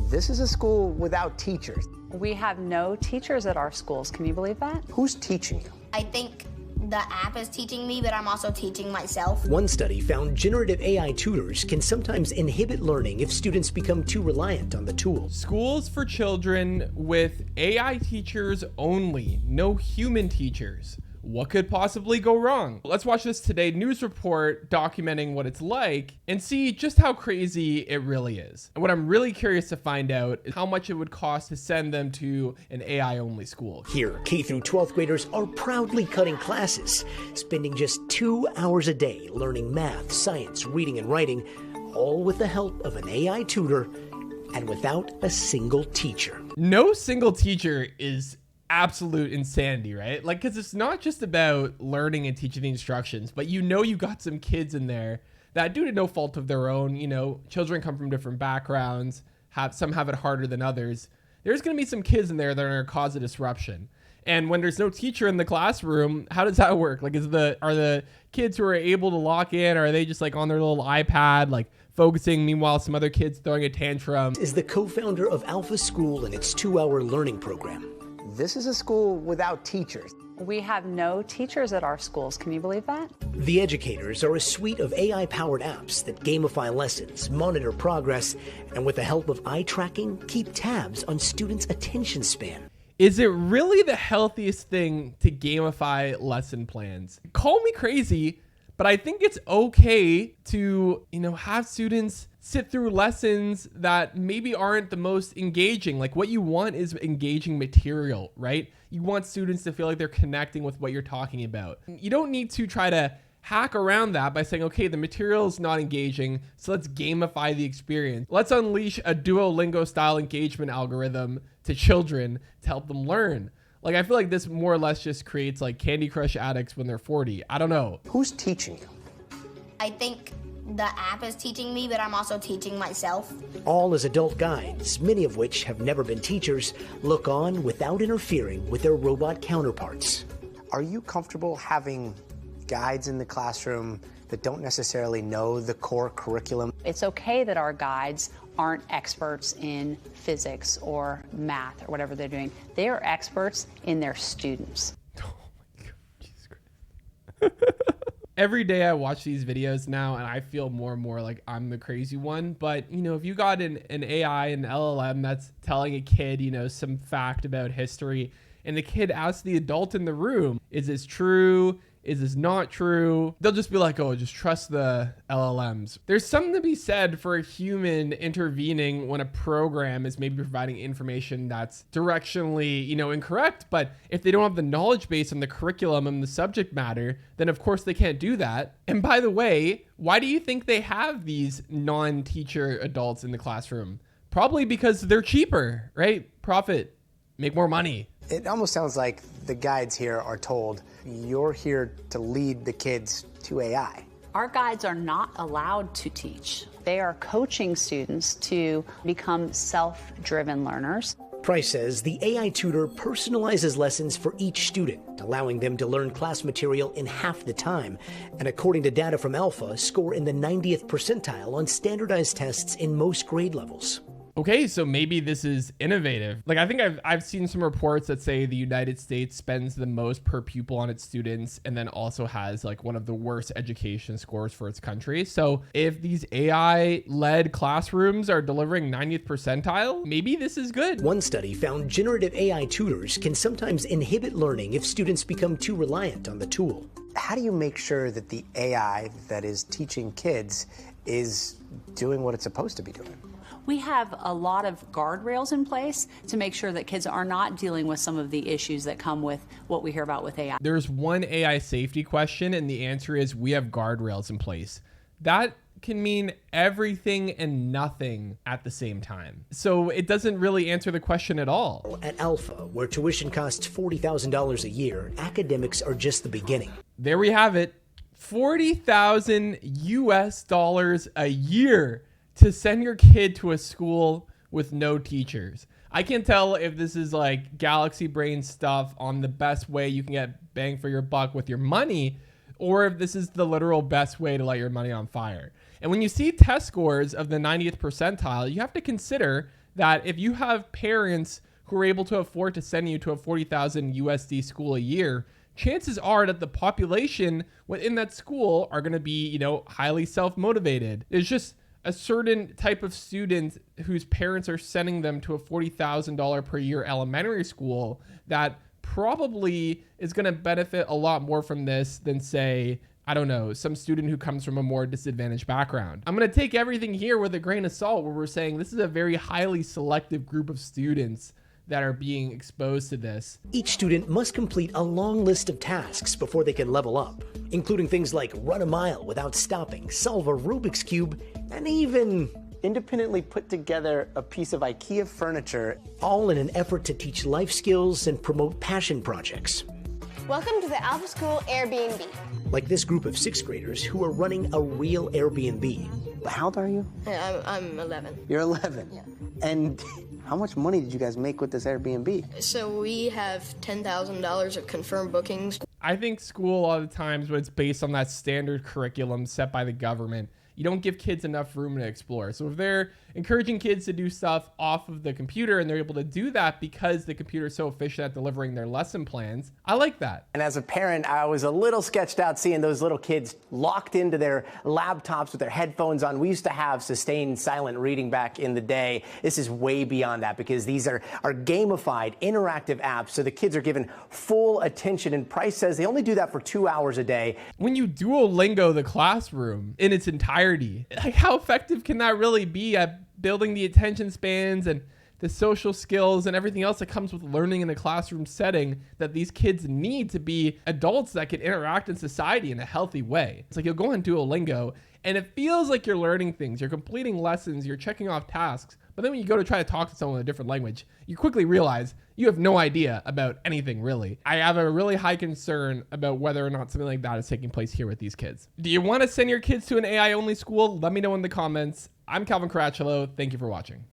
This is a school without teachers. We have no teachers at our schools. Can you believe that? Who's teaching you? I think the app is teaching me, but I'm also teaching myself. One study found generative AI tutors can sometimes inhibit learning if students become too reliant on the tool. Schools for children with AI teachers only, no human teachers. What could possibly go wrong? Let's watch this Today news report documenting what it's like and see just how crazy it really is. And what I'm really curious to find out is how much it would cost to send them to an AI-only school. Here, K through 12th graders are proudly cutting classes, spending just 2 hours a day learning math, science, reading, and writing, all with the help of an AI tutor and without a single teacher. No single teacher is absolute insanity, right? Like, because it's not just about learning and teaching the instructions, but you got some kids in there that, due to no fault of their own, children come from different backgrounds, some have it harder than others. There's going to be some kids in there that are going to cause a disruption. And when there's no teacher in the classroom, how does that work? Like, are the kids who are able to lock in, or are they just like on their little iPad, like focusing, meanwhile some other kids throwing a tantrum? Is the co-founder of Alpha School and its 2-hour learning program. This is a school without teachers. We have no teachers at our schools. Can you believe that? The Educators are a suite of AI-powered apps that gamify lessons, monitor progress, and with the help of eye tracking, keep tabs on students' attention span. Is it really the healthiest thing to gamify lesson plans? Call me crazy, but I think it's okay to, have students sit through lessons that maybe aren't the most engaging. Like, what you want is engaging material, right? You want students to feel like they're connecting with what you're talking about. You don't need to try to hack around that by saying, okay, the material is not engaging, so let's gamify the experience. Let's unleash a Duolingo style engagement algorithm to children to help them learn. Like, I feel like this more or less just creates like Candy Crush addicts when they're 40. I don't know. Who's teaching you? I think the app is teaching me, but I'm also teaching myself. All as adult guides, many of which have never been teachers, look on without interfering with their robot counterparts. Are you comfortable having guides in the classroom that don't necessarily know the core curriculum? It's okay that our guides aren't experts in physics or math or whatever they're doing. They are experts in their students. Oh my God, Jesus Christ. Every day I watch these videos now and I feel more and more like I'm the crazy one. But, if you got an AI, an LLM that's telling a kid, some fact about history, and the kid asks the adult in the room, is this true? Is this not true? They'll just be like, oh, just trust the LLMs. There's something to be said for a human intervening when a program is maybe providing information that's directionally, incorrect. But if they don't have the knowledge base on the curriculum and the subject matter, then of course they can't do that. And by the way, why do you think they have these non-teacher adults in the classroom? Probably because they're cheaper, right? Profit, make more money. It almost sounds like the guides here are told, you're here to lead the kids to AI. Our guides are not allowed to teach. They are coaching students to become self-driven learners. Price says the AI tutor personalizes lessons for each student, allowing them to learn class material in half the time, and according to data from Alpha, score in the 90th percentile on standardized tests in most grade levels. Okay, so maybe this is innovative. Like, I think I've seen some reports that say the United States spends the most per pupil on its students and then also has like one of the worst education scores for its country. So if these AI-led classrooms are delivering 90th percentile, maybe this is good. One study found generative AI tutors can sometimes inhibit learning if students become too reliant on the tool. How do you make sure that the AI that is teaching kids is doing what it's supposed to be doing? We have a lot of guardrails in place to make sure that kids are not dealing with some of the issues that come with what we hear about with AI. There's one AI safety question, and the answer is we have guardrails in place. That can mean everything and nothing at the same time. So it doesn't really answer the question at all. At Alpha, where tuition costs $40,000 a year, academics are just the beginning. There we have it. $40,000 US a year to send your kid to a school with no teachers. I can't tell if this is like galaxy brain stuff on the best way you can get bang for your buck with your money, or if this is the literal best way to light your money on fire. And when you see test scores of the 90th percentile, you have to consider that if you have parents who are able to afford to send you to a 40,000 USD school a year, chances are that the population within that school are going to be, highly self-motivated. There's just a certain type of student whose parents are sending them to a $40,000 per year elementary school that probably is going to benefit a lot more from this than, say, I don't know, some student who comes from a more disadvantaged background. I'm going to take everything here with a grain of salt where we're saying this is a very highly selective group of students that are being exposed to this. Each student must complete a long list of tasks before they can level up, including things like run a mile without stopping, solve a Rubik's Cube, and even independently put together a piece of IKEA furniture. All in an effort to teach life skills and promote passion projects. Welcome to the Alpha School Airbnb. Like this group of 6th graders who are running a real Airbnb. How old are you? I'm 11. You're 11? Yeah. And how much money did you guys make with this Airbnb? So we have $10,000 of confirmed bookings. I think school a lot of times when it's based on that standard curriculum set by the government, you don't give kids enough room to explore. So if they're encouraging kids to do stuff off of the computer and they're able to do that because the computer is so efficient at delivering their lesson plans, I like that. And as a parent, I was a little sketched out seeing those little kids locked into their laptops with their headphones on. We used to have sustained silent reading back in the day. This is way beyond that because these are gamified, interactive apps. So the kids are given full attention, and Price says they only do that for 2 hours a day. When you Duolingo the classroom in its entirety, like how effective can that really be at building the attention spans and the social skills and everything else that comes with learning in a classroom setting that these kids need to be adults that can interact in society in a healthy way? It's like you'll go on Duolingo and it feels like you're learning things, you're completing lessons, you're checking off tasks, but then when you go to try to talk to someone in a different language, you quickly realize you have no idea about anything really. I have a really high concern about whether or not something like that is taking place here with these kids. Do you want to send your kids to an AI only school? Let me know in the comments. I'm Calvin Caracciolo. Thank you for watching.